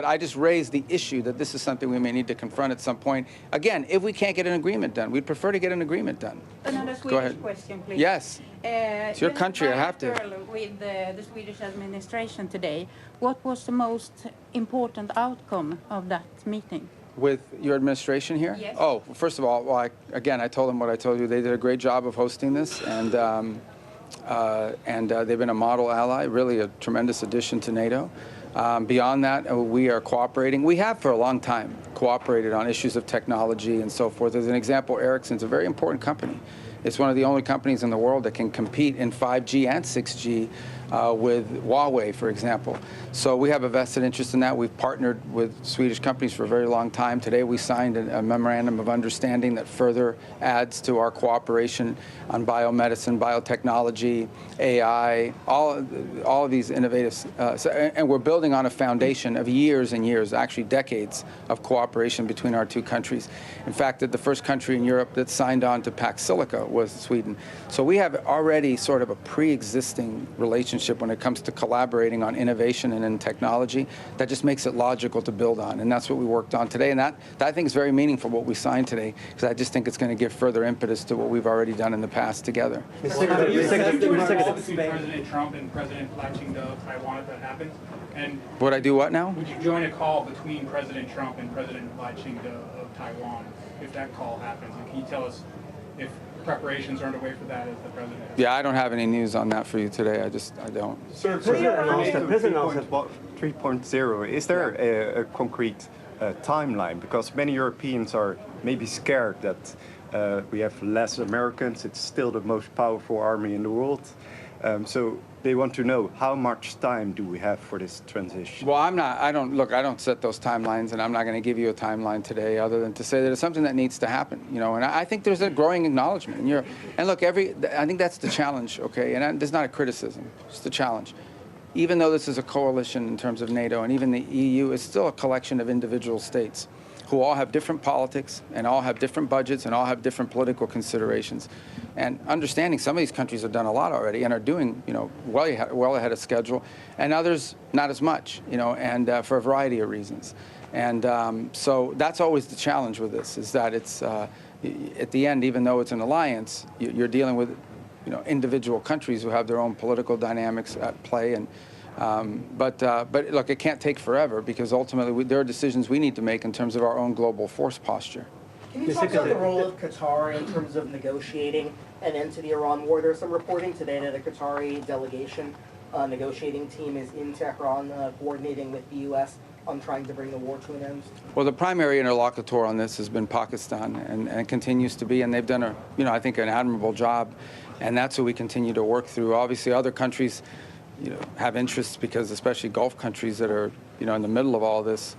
But I just raised the issue that this is something we may need to confront at some point. Again, if we can't get an agreement done, we'd prefer to get an agreement done. Another Swedish question, please. Yes. It's your country, I have to. With the Swedish administration today, what was the most important outcome of that meeting? With your administration here? Yes. Oh, first of all, well, again, I told them what I told you. They did a great job of hosting this, and they've been a model ally, really a tremendous addition to NATO. Beyond that, we are cooperating. We have for a long time cooperated on issues of technology and so forth. As an example, Ericsson's a very important company. It's one of the only companies in the world that can compete in 5G and 6G with Huawei, for example. So we have a vested interest in that. We've partnered with Swedish companies for a very long time. Today we signed a memorandum of understanding that further adds to our cooperation on biomedicine, biotechnology, AI, all of these innovative, and we're building on a foundation of years and years, actually decades of cooperation between our two countries. In fact, the first country in Europe that signed on to Pax Silica was Sweden. So we have already sort of a pre-existing relationship when it comes to collaborating on innovation and in technology that just makes it logical to build on. And that's what we worked on today. And that I think is very meaningful, what we signed today, because I just think it's going to give further impetus to what we've already done in the past together. Would you join a call between President Trump and President Ching of Taiwan if that happens? And would I do what now? Would you join a call between President Trump and President Ching of Taiwan if that call happens? And can you tell us if preparations are underway for that as the president? Yeah, I don't have any news on that for you today. I don't. Sir, President announced 3.0. Is there a concrete timeline? Because many Europeans are maybe scared that we have less Americans. It's still the most powerful army in the world. So they want to know how much time do we have for this transition? Well, I don't set those timelines, and I'm not going to give you a timeline today other than to say that it's something that needs to happen, you know, and I think there's a growing acknowledgement. And look, I think that's the challenge, okay, and there's not a criticism, it's the challenge. Even though this is a coalition in terms of NATO and even the EU, it's still a collection of individual states who all have different politics and all have different budgets and all have different political considerations. And understanding some of these countries have done a lot already and are doing, you know, well ahead of schedule, and others not as much, you know, and for a variety of reasons. And so that's always the challenge with this, is that it's, at the end, even though it's an alliance, you're dealing with, you know, individual countries who have their own political dynamics at play. And but look, it can't take forever, because ultimately there are decisions we need to make in terms of our own global force posture. Can you talk about the role of Qatar in terms of negotiating an end to the Iran war? There's some reporting today that a Qatari delegation negotiating team is in Tehran coordinating with the U.S. on trying to bring the war to an end. Well, the primary interlocutor on this has been Pakistan, and continues to be, and they've done I think an admirable job, and that's what we continue to work through. Obviously, other countries, you know, have interests, because especially Gulf countries that are, you know, in the middle of all this,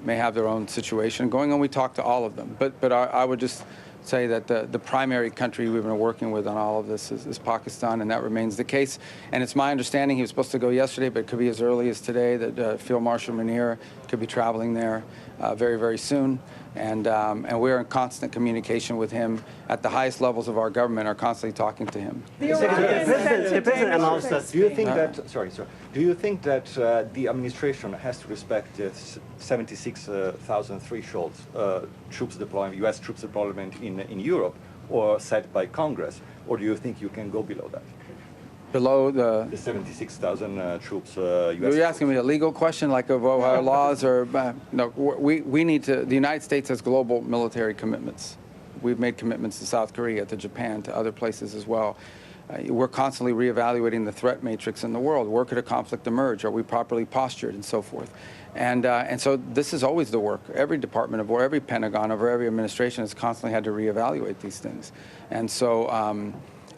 may have their own situation going on. We talk to all of them, but I would just say that the primary country we've been working with on all of this is Pakistan, and that remains the case. And it's my understanding he was supposed to go yesterday, but it could be as early as today, that Field Marshal Munir could be traveling there very, very soon. And we're in constant communication with him at the highest levels of our government, are constantly talking to him. The president announced that. Do you think that? Sorry. Do you think that the administration has to respect the 76,000 threshold troops deployment, U.S. troops deployment in Europe, or set by Congress, or do you think you can go below that? Below the 76,000 troops. US Are you asking me a legal question, like of our laws, or no? We need to. The United States has global military commitments. We've made commitments to South Korea, to Japan, to other places as well. We're constantly reevaluating the threat matrix in the world. Where could a conflict emerge? Are we properly postured, and so forth? And so this is always the work. Every Department of War, every Pentagon, over every administration has constantly had to reevaluate these things. And so.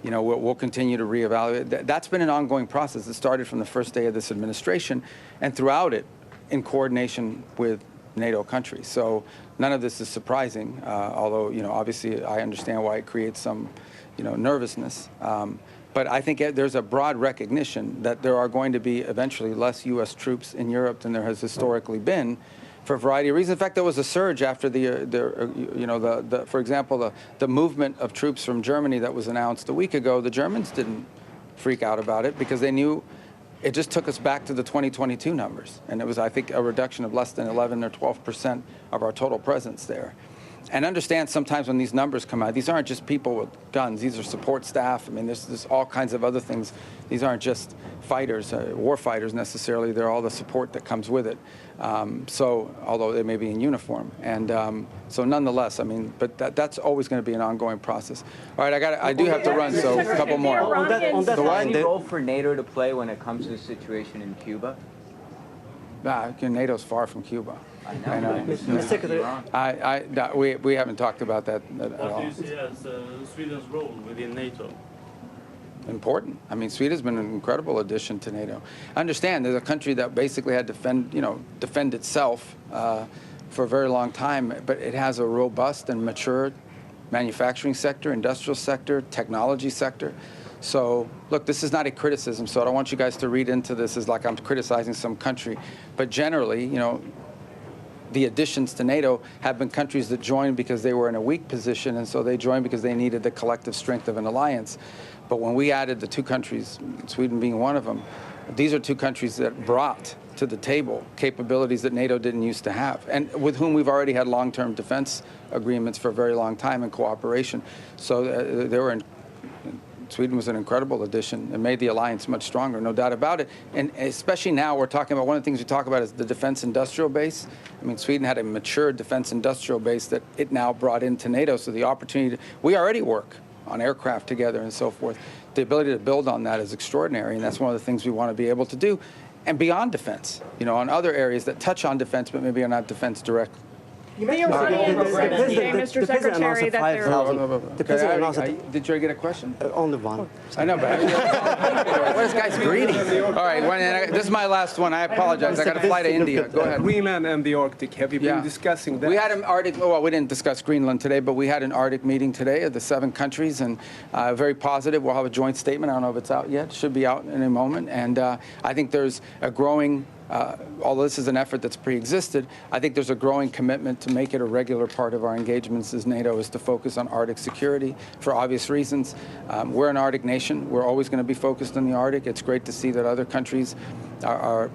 You know, we'll continue to reevaluate. That's been an ongoing process. It started from the first day of this administration, and throughout it, in coordination with NATO countries. So none of this is surprising, although, you know, obviously I understand why it creates some, you know, nervousness. But I think there's a broad recognition that there are going to be eventually less U.S. troops in Europe than there has historically been, for a variety of reasons. In fact, there was a surge after for example, the movement of troops from Germany that was announced a week ago. The Germans didn't freak out about it, because they knew it just took us back to the 2022 numbers. And it was, I think, a reduction of less than 11 or 12% of our total presence there. And understand sometimes when these numbers come out, these aren't just people with guns. These are support staff. I mean, there's all kinds of other things. These aren't just fighters, war fighters necessarily. They're all the support that comes with it. So, although they may be in uniform. And so nonetheless, I mean, but that's always going to be an ongoing process. All right, I do have to run, so a couple more. On that So line, any role for NATO to play when it comes to the situation in Cuba? NATO's far from Cuba. I know. Mr. Secretary, We haven't talked about that at all. What do you see as Sweden's role within NATO? Important. I mean, Sweden's been an incredible addition to NATO. Understand, there's a country that basically had to defend itself for a very long time, but it has a robust and mature manufacturing sector, industrial sector, technology sector. So, look, this is not a criticism, so I don't want you guys to read into this as like I'm criticizing some country. But generally, the additions to NATO have been countries that joined because they were in a weak position, and so they joined because they needed the collective strength of an alliance. But when we added the two countries, Sweden being one of them, these are two countries that brought to the table capabilities that NATO didn't used to have, and with whom we've already had long-term defense agreements for a very long time in cooperation. So Sweden was an incredible addition and made the alliance much stronger, no doubt about it. And especially now, we're talking about one of the things we talk about is the defense industrial base. I mean, Sweden had a mature defense industrial base that it now brought into NATO. So the opportunity we already work on aircraft together and so forth. The ability to build on that is extraordinary, and that's one of the things we want to be able to do. And beyond defense, on other areas that touch on defense, but maybe are not defense directly. You the mentioned Mr. Secretary, that there The president announced did you get a question? only one. I know, but this guy's greedy. All right, this is my last one. I apologize. I got to fly to India. Go ahead. Greenland and the Arctic. Have you been discussing that? We had an Arctic. Well, we didn't discuss Greenland today, but we had an Arctic meeting today of the 7 countries, and very positive. We'll have a joint statement. I don't know if it's out yet. It should be out in a moment. And I think there's a growing. Although this is an effort that's pre-existed, I think there's a growing commitment to make it a regular part of our engagements as NATO is to focus on Arctic security for obvious reasons. We're an Arctic nation. We're always going to be focused on the Arctic. It's great to see that other countries are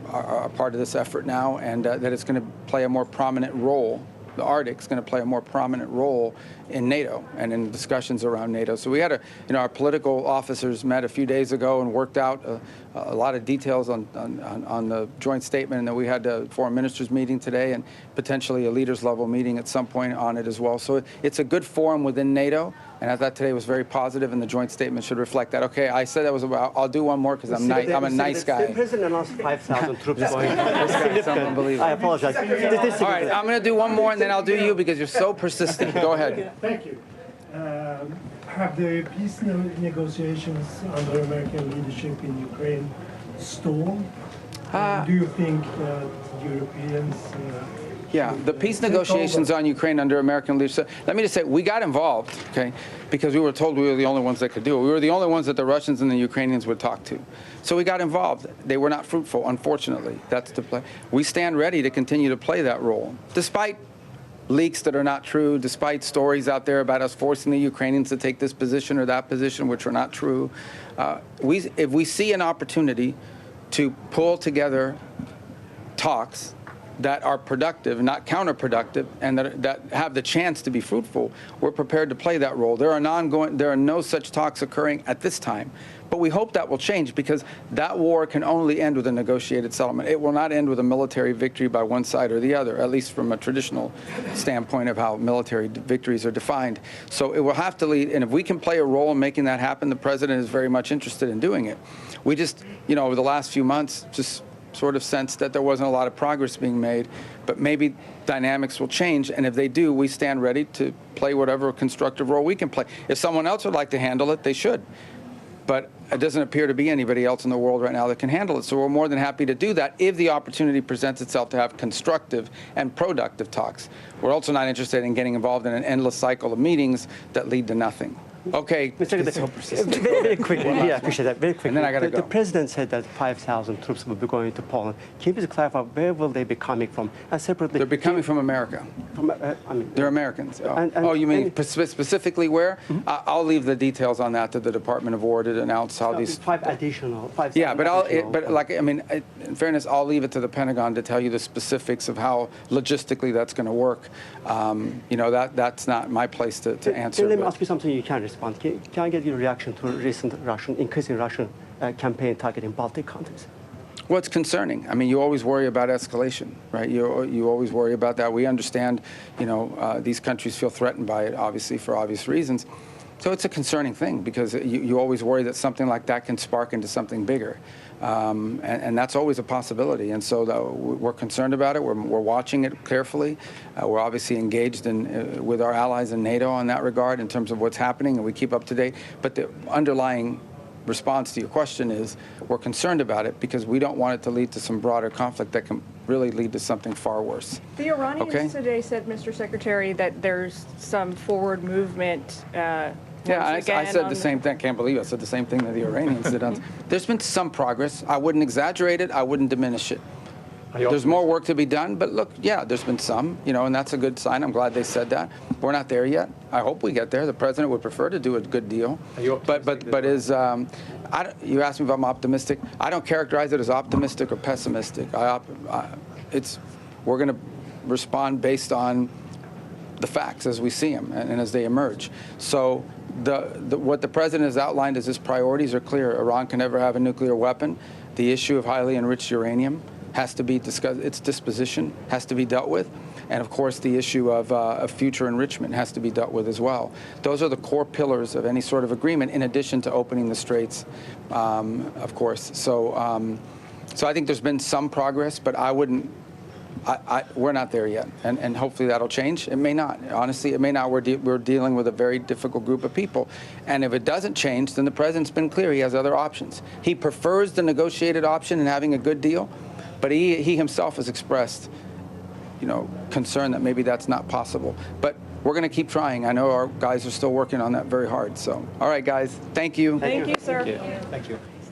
part of this effort now, and that it's going to play a more prominent role. The Arctic is going to play a more prominent role in NATO and in discussions around NATO. So we had our political officers met a few days ago and worked out a lot of details on the joint statement, and then we had a foreign ministers meeting today and potentially a leaders level meeting at some point on it as well. So it's a good forum within NATO, and I thought today was very positive, and the joint statement should reflect that. Okay, I said that was about. I'll do one more because I'm a nice guy. The president announced 5,000 troops going. It's unbelievable. I apologize. All right, I'm going to do one more, and then I'll do you because you're so persistent. Go ahead. Thank you. Have the peace negotiations under American leadership in Ukraine stalled? Do you think that Europeans... Yeah, the peace negotiations on Ukraine under American leadership. Let me just say, we got involved, okay, because we were told we were the only ones that could do it. We were the only ones that the Russians and the Ukrainians would talk to. So we got involved. They were not fruitful, unfortunately. That's to play. We stand ready to continue to play that role, despite leaks that are not true, despite stories out there about us forcing the Ukrainians to take this position or that position, which are not true. If we see an opportunity to pull together talks that are productive, not counterproductive, and that have the chance to be fruitful, we're prepared to play that role. There are no such talks occurring at this time, but we hope that will change because that war can only end with a negotiated settlement. It will not end with a military victory by one side or the other, at least from a traditional standpoint of how military victories are defined. So it will have to lead, and if we can play a role in making that happen, the president is very much interested in doing it. We just, over the last few months, just sort of sensed that there wasn't a lot of progress being made, but maybe dynamics will change, and if they do, we stand ready to play whatever constructive role we can play. If someone else would like to handle it, they should. But it doesn't appear to be anybody else in the world right now that can handle it, so we're more than happy to do that if the opportunity presents itself to have constructive and productive talks. We're also not interested in getting involved in an endless cycle of meetings that lead to nothing. Okay. Very quick. Yeah, I appreciate that. Very quick. And then I gotta go. The president said that 5,000 troops will be going to Poland. Can you please clarify where will they be coming from? And separately, They'll be coming from America. They're Americans. Oh, you mean specifically where? I'll leave the details on that to the Department of War to announce how these. 5,000 Yeah, but additional. in fairness, I'll leave it to the Pentagon to tell you the specifics of how logistically that's going to work. That's not my place to answer. Let me ask you something you can respond. Can I get your reaction to recent increasing Russian campaign targeting Baltic countries? Well, it's concerning. I mean, you always worry about escalation, right? You always worry about that. We understand, these countries feel threatened by it, obviously, for obvious reasons. So it's a concerning thing because you always worry that something like that can spark into something bigger. And that's always a possibility. And so we're concerned about it. We're watching it carefully. We're obviously engaged with our allies in NATO in that regard in terms of what's happening, and we keep up to date. But the underlying response to your question is we're concerned about it because we don't want it to lead to some broader conflict that can really lead to something far worse. The Iranians today said, Mr. Secretary, that there's some forward movement. I said the same thing. I can't believe I said the same thing that the Iranians did. There's been some progress. I wouldn't exaggerate it. I wouldn't diminish it. There's more work to be done, but look, yeah, there's been some, and that's a good sign. I'm glad they said that. We're not there yet. I hope we get there. The president would prefer to do a good deal. You asked me if I'm optimistic. I don't characterize it as optimistic or pessimistic. We're going to respond based on the facts as we see them and as they emerge. So what the president has outlined as his priorities are clear. Iran can never have a nuclear weapon. The issue of highly enriched uranium has to be discussed. Its disposition has to be dealt with. And, of course, the issue of future enrichment has to be dealt with as well. Those are the core pillars of any sort of agreement, in addition to opening the straits, of course. So I think there's been some progress, but we're not there yet. And hopefully that'll change. It may not. Honestly, it may not. We're dealing with a very difficult group of people. And if it doesn't change, then the president's been clear. He has other options. He prefers the negotiated option and having a good deal. But he himself has expressed, concern that maybe that's not possible. But we're going to keep trying. I know our guys are still working on that very hard. So, all right, guys, thank you. Thank you, sir. Thank you.